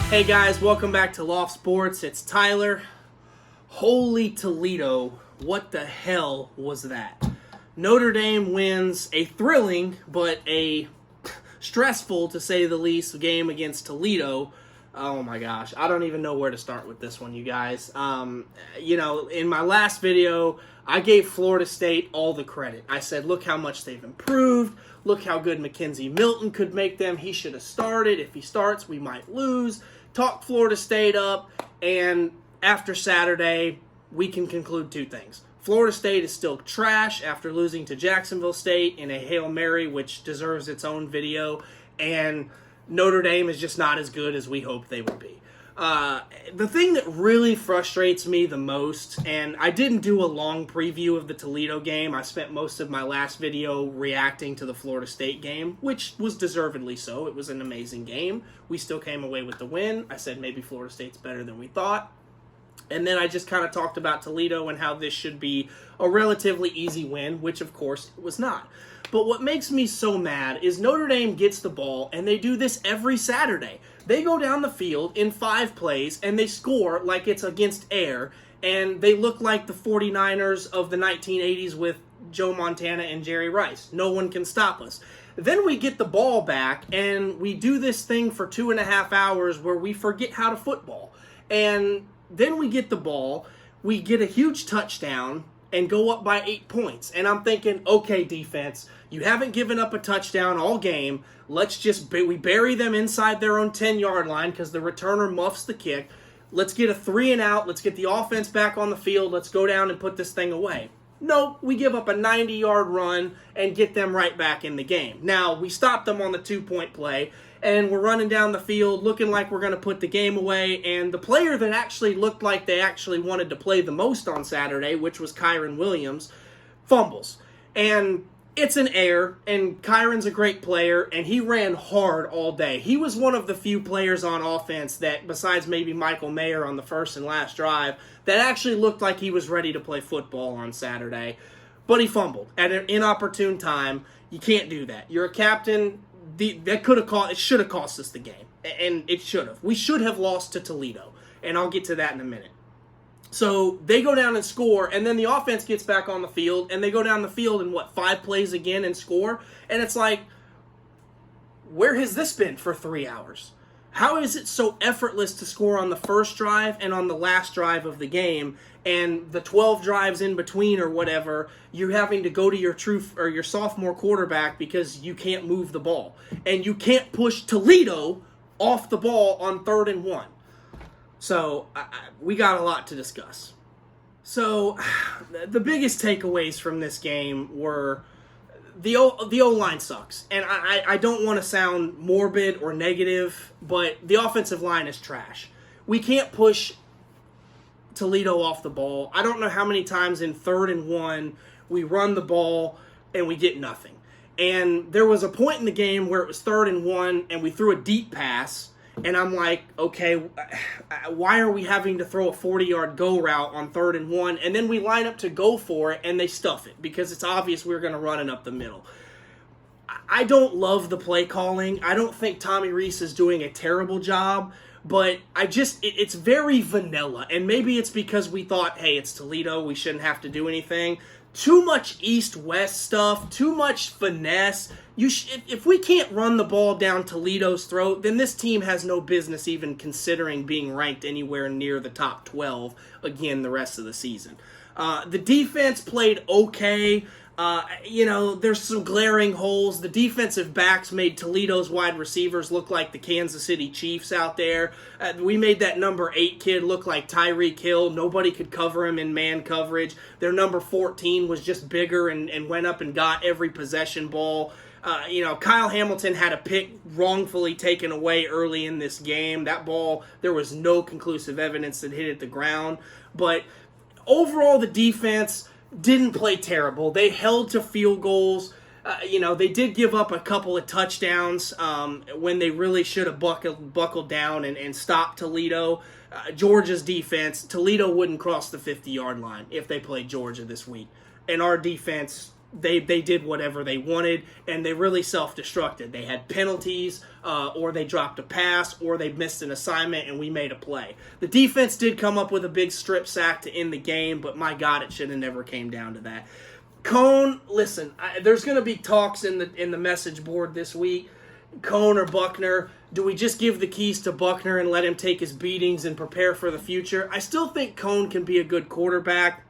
Hey guys, welcome back to Loft Sports. It's Tyler. Holy Toledo, what the hell was that? Notre Dame wins a thrilling but a stressful, to say the least, game against Toledo. Oh my gosh, I don't even know where to start with this one, you guys. In my last video, I gave Florida State all the credit. I said, look how much they've improved. Look how good Mackenzie Milton could make them. He should have started. If he starts, we might lose. Talk Florida State up, and after Saturday, we can conclude two things. Florida State is still trash after losing to Jacksonville State in a Hail Mary, which deserves its own video, and Notre Dame is just not as good as we hoped they would be. The thing that really frustrates me the most, and I didn't do a long preview of the Toledo game. I spent most of my last video reacting to the Florida State game, which was deservedly so. It was an amazing game. We still came away with the win. I said maybe Florida State's better than we thought. And then I just kind of talked about Toledo and how this should be a relatively easy win, which of course it was not. But what makes me so mad is Notre Dame gets the ball, and they do this every Saturday. They go down the field in 5 plays, and they score like it's against air, and they look like the 49ers of the 1980s with Joe Montana and Jerry Rice. No one can stop us. Then we get the ball back, and we do this thing for 2.5 hours where we forget how to football. And then we get the ball, we get a huge touchdown, and go up by 8 points. And I'm thinking, okay, defense, you haven't given up a touchdown all game. Let's just, we bury them inside their own 10-yard line because the returner muffs the kick. Let's get a 3-and-out. Let's get the offense back on the field. Let's go down and put this thing away. No, we give up a 90-yard run and get them right back in the game. Now, we stopped them on the 2-point play, and we're running down the field looking like we're going to put the game away, and the player that actually looked like they actually wanted to play the most on Saturday, which was Kyren Williams, fumbles. And it's an error, and Kyron's a great player, and he ran hard all day. He was one of the few players on offense that, besides maybe Michael Mayer on the first and last drive, that actually looked like he was ready to play football on Saturday. But he fumbled at an inopportune time. You can't do that. You're a captain. It should have cost us the game, and it should have. We should have lost to Toledo, and I'll get to that in a minute. So they go down and score, and then the offense gets back on the field, and they go down the field in, 5 plays again and score? And it's like, where has this been for 3 hours? How is it so effortless to score on the first drive and on the last drive of the game, and the 12 drives in between or whatever, you're having to go to your sophomore quarterback because you can't move the ball, and you can't push Toledo off the ball on 3rd and 1. So we got a lot to discuss. So the biggest takeaways from this game were the O-line sucks. And I don't want to sound morbid or negative, but the offensive line is trash. We can't push Toledo off the ball. I don't know how many times in 3rd and 1 we run the ball and we get nothing. And there was a point in the game where it was 3rd and 1 and we threw a deep pass. And I'm like, okay, why are we having to throw a 40-yard go route on 3rd and 1? And then we line up to go for it, and they stuff it because it's obvious we're going to run it up the middle. I don't love the play calling. I don't think Tommy Rees is doing a terrible job, but it's very vanilla. And maybe it's because we thought, hey, it's Toledo, we shouldn't have to do anything. Too much east-west stuff, too much finesse. If we can't run the ball down Toledo's throat, then this team has no business even considering being ranked anywhere near the top 12 again the rest of the season. The defense played okay. There's some glaring holes. The defensive backs made Toledo's wide receivers look like the Kansas City Chiefs out there. We made that number 8 kid look like Tyreek Hill. Nobody could cover him in man coverage. Their number 14 was just bigger and went up and got every possession ball. Kyle Hamilton had a pick wrongfully taken away early in this game. That ball, there was no conclusive evidence that hit the ground. But overall, the defense didn't play terrible. They held to field goals. They did give up a couple of touchdowns when they really should have buckled down and stopped Toledo. Georgia's defense, Toledo wouldn't cross the 50-yard line if they played Georgia this week. And our defense they did whatever they wanted, and they really self-destructed. They had penalties, or they dropped a pass, or they missed an assignment, and we made a play. The defense did come up with a big strip sack to end the game, but my God, it should have never came down to that. Cone, listen, there's going to be talks in the message board this week. Cone or Buckner, do we just give the keys to Buckner and let him take his beatings and prepare for the future? I still think Cone can be a good quarterback,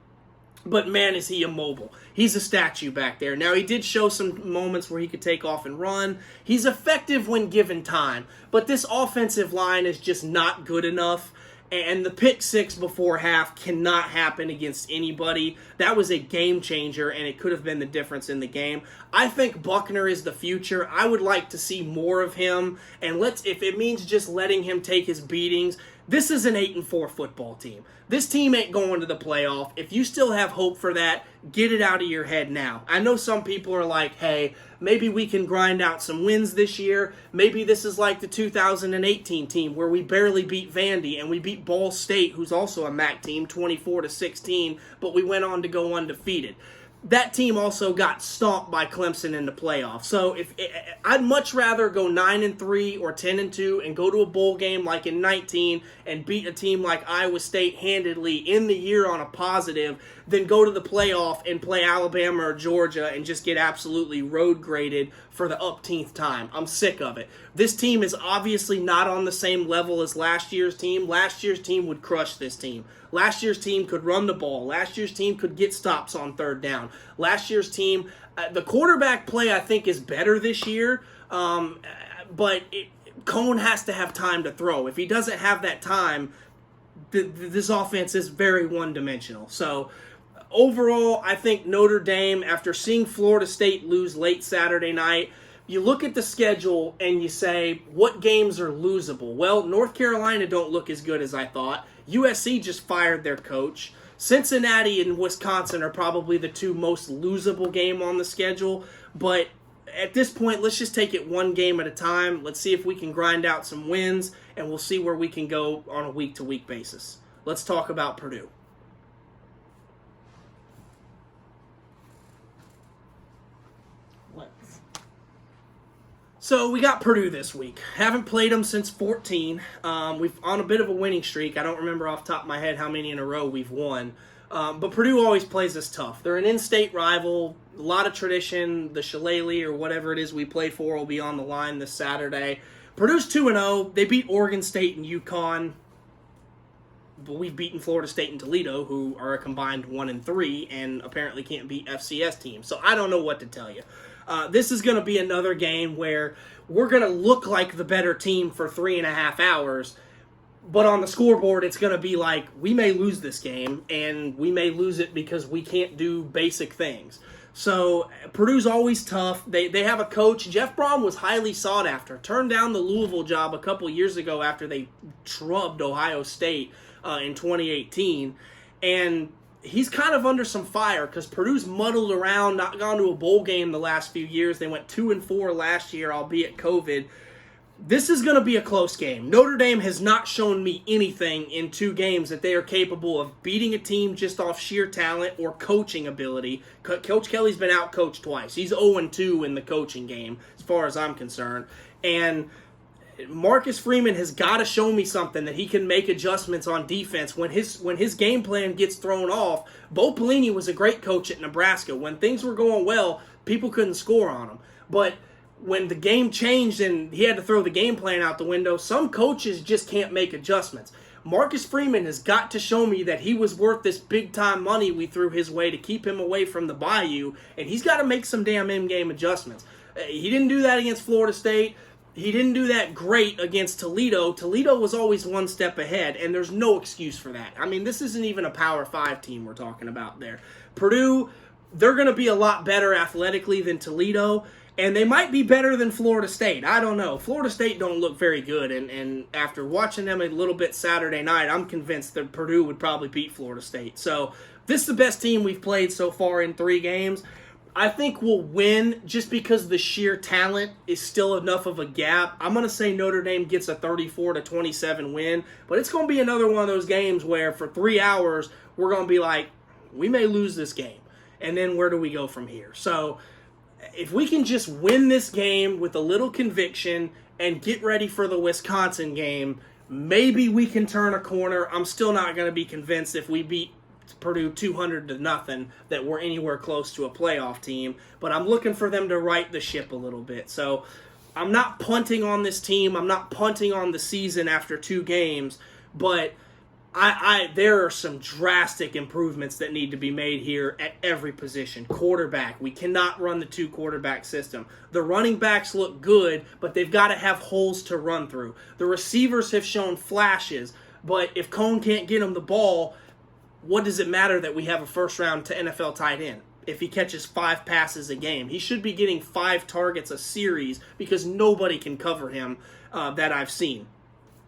but man, is he immobile. He's a statue back there. Now, he did show some moments where he could take off and run. He's effective when given time, but this offensive line is just not good enough. And the pick six before half cannot happen against anybody. That was a game changer, and it could have been the difference in the game. I think Buckner is the future. I would like to see more of him. And if it means just letting him take his beatings, this is an 8-4 football team. This team ain't going to the playoff. If you still have hope for that, get it out of your head now. I know some people are like, hey, maybe we can grind out some wins this year. Maybe this is like the 2018 team where we barely beat Vandy and we beat Ball State, who's also a MAC team, 24-16, but we went on to go undefeated. That team also got stomped by Clemson in the playoffs. So I'd much rather go 9-3 or 10-2 and go to a bowl game like in 19 and beat a team like Iowa State handedly in the year on a positive than go to the playoff and play Alabama or Georgia and just get absolutely road graded for the upteenth time. I'm sick of it. This team is obviously not on the same level as last year's team. Last year's team would crush this team. Last year's team could run the ball. Last year's team could get stops on third down. Last year's team, the quarterback play I think is better this year, but Cone has to have time to throw. If he doesn't have that time, this offense is very one-dimensional. So overall, I think Notre Dame, after seeing Florida State lose late Saturday night, you look at the schedule and you say, what games are losable? Well, North Carolina don't look as good as I thought. USC just fired their coach. Cincinnati and Wisconsin are probably the two most losable game on the schedule. But at this point, let's just take it one game at a time. Let's see if we can grind out some wins, and we'll see where we can go on a week-to-week basis. Let's talk about Purdue. So we got Purdue this week. Haven't played them since 14. We've on a bit of a winning streak. I don't remember off the top of my head how many in a row we've won. But Purdue always plays us tough. They're an in-state rival, a lot of tradition. The Shillelagh or whatever it is we play for will be on the line this Saturday. Purdue's 2-0. They beat Oregon State and UConn. But we've beaten Florida State and Toledo, who are a combined 1-3 and apparently can't beat FCS teams. So I don't know what to tell you. This is going to be another game where we're going to look like the better team for 3.5 hours, but on the scoreboard it's going to be like, we may lose this game, and we may lose it because we can't do basic things. So Purdue's always tough. They have a coach. Jeff Brom was highly sought after. Turned down the Louisville job a couple years ago after they trubbed Ohio State in 2018, and he's kind of under some fire because Purdue's muddled around, not gone to a bowl game the last few years. They went 2-4 last year, albeit COVID. This is going to be a close game. Notre Dame has not shown me anything in 2 games that they are capable of beating a team just off sheer talent or coaching ability. Coach Kelly's been out-coached twice. He's 0-2 in the coaching game, as far as I'm concerned. And Marcus Freeman has got to show me something that he can make adjustments on defense when his game plan gets thrown off. Bo Pelini was a great coach at Nebraska. When things were going well, people couldn't score on him. But when the game changed and he had to throw the game plan out the window, some coaches just can't make adjustments. Marcus Freeman has got to show me that he was worth this big-time money we threw his way to keep him away from the Bayou, and he's got to make some damn in-game adjustments. He didn't do that against Florida State. He didn't do that great against Toledo. Toledo was always one step ahead, and there's no excuse for that. I mean, this isn't even a Power 5 team we're talking about there. Purdue, they're going to be a lot better athletically than Toledo, and they might be better than Florida State. I don't know. Florida State don't look very good, and after watching them a little bit Saturday night, I'm convinced that Purdue would probably beat Florida State. So this is the best team we've played so far in 3 games. I think we'll win just because the sheer talent is still enough of a gap. I'm going to say Notre Dame gets a 34-27 win, but it's going to be another one of those games where for 3 hours we're going to be like, we may lose this game. and then where do we go from here? So if we can just win this game with a little conviction and get ready for the Wisconsin game, maybe we can turn a corner. I'm still not going to be convinced if we beat Purdue 200-0 that we're anywhere close to a playoff team, but I'm looking for them to right the ship a little bit. So I'm not punting on this team. I'm not punting on the season after 2 games, but there are some drastic improvements that need to be made here at every position. Quarterback, we cannot run the 2-quarterback system. The running backs look good, but they've got to have holes to run through. The receivers have shown flashes, but if Cone can't get them the ball, what does it matter that we have a first-round to NFL tight end? If he catches 5 passes a game, he should be getting 5 targets a series because nobody can cover him that I've seen.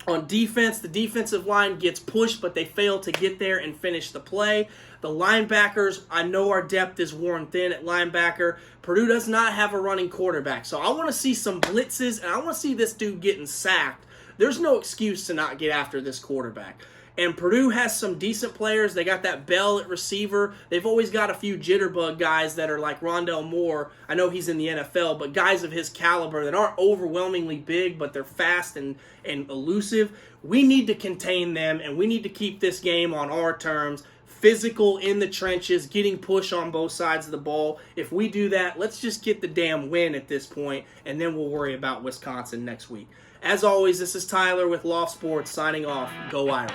On defense, the defensive line gets pushed, but they fail to get there and finish the play. The linebackers, I know our depth is worn thin at linebacker. Purdue does not have a running quarterback, so I want to see some blitzes, and I want to see this dude getting sacked. There's no excuse to not get after this quarterback. And Purdue has some decent players. They got that Bell at receiver. They've always got a few jitterbug guys that are like Rondell Moore. I know he's in the NFL, but guys of his caliber that aren't overwhelmingly big, but they're fast and elusive. We need to contain them, and we need to keep this game on our terms. Physical in the trenches, getting push on both sides of the ball. If we do that, let's just get the damn win at this point, and then we'll worry about Wisconsin next week. As always, this is Tyler with Loft Sports signing off. Go Irish.